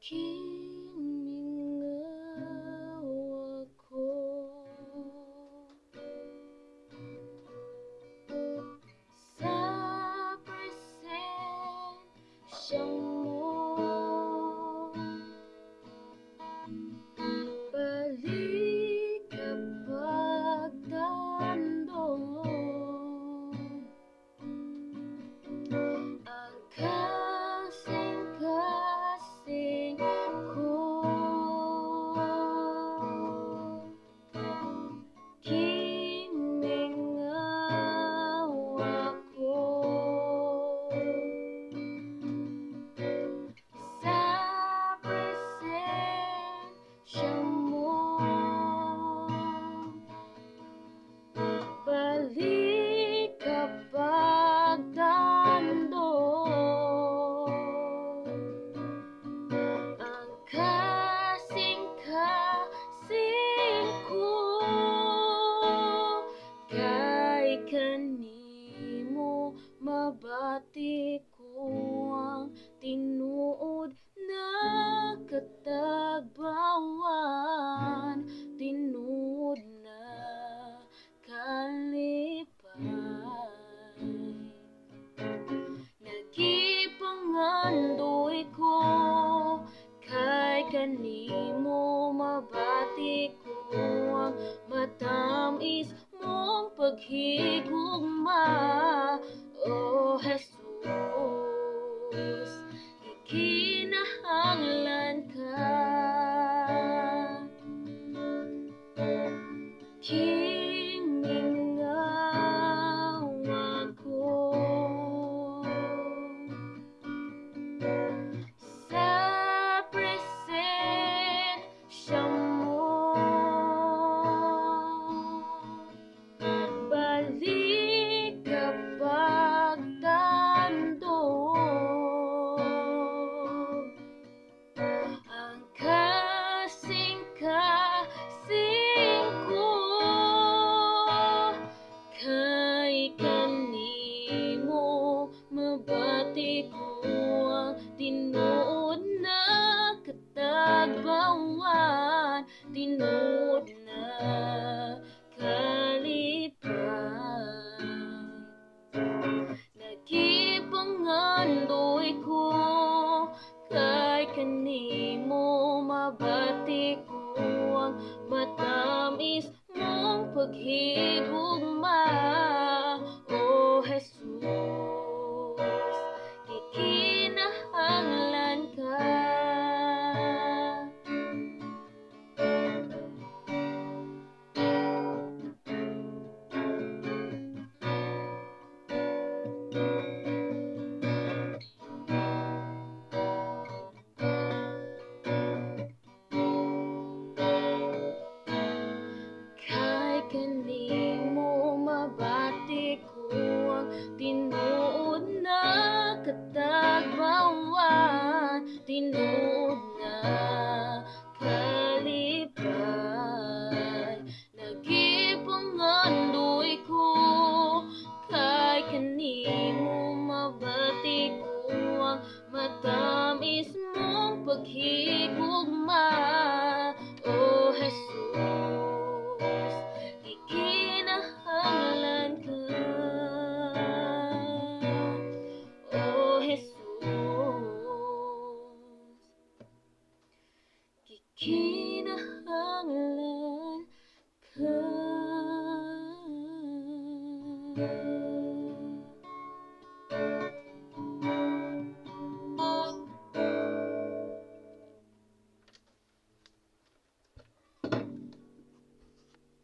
Gikinahanglan ako sa presensya mo. Balik kapag tandog ang kasing-kasing ko. Gimingaw ako sa presensya mo. Balik kapag tandog ang kasing-kasing ko. Kay kanimo mabati ko ang tinuod na katagbawan, tinuod na kalipay. Nagipangandoy ko kay kanimo mabati ko ang matamis mong paghigugma, O Hesus. Gikinahanglan ka. Gimingaw ako sa presensya mo. Balik kapag tandog ang kasing-kasing ko. Kay kanimo mabati ko ang tinuod na katagbawan, tinuod na kalipay. Nagipangandoy ko kay kanimo mabati ko ang matamis mong paghigugma, O Hesus. Gikinahanglan ka. Kay kanimo mabati ko ang tinuod na katagbawan, tinuod na kalipay. Nagipangandoy ko kay kanimo mabati ko ang matamis mong paghigugma, O Hesus. Gikinahanglan ka, O Hesus. Gikinahanglan ka.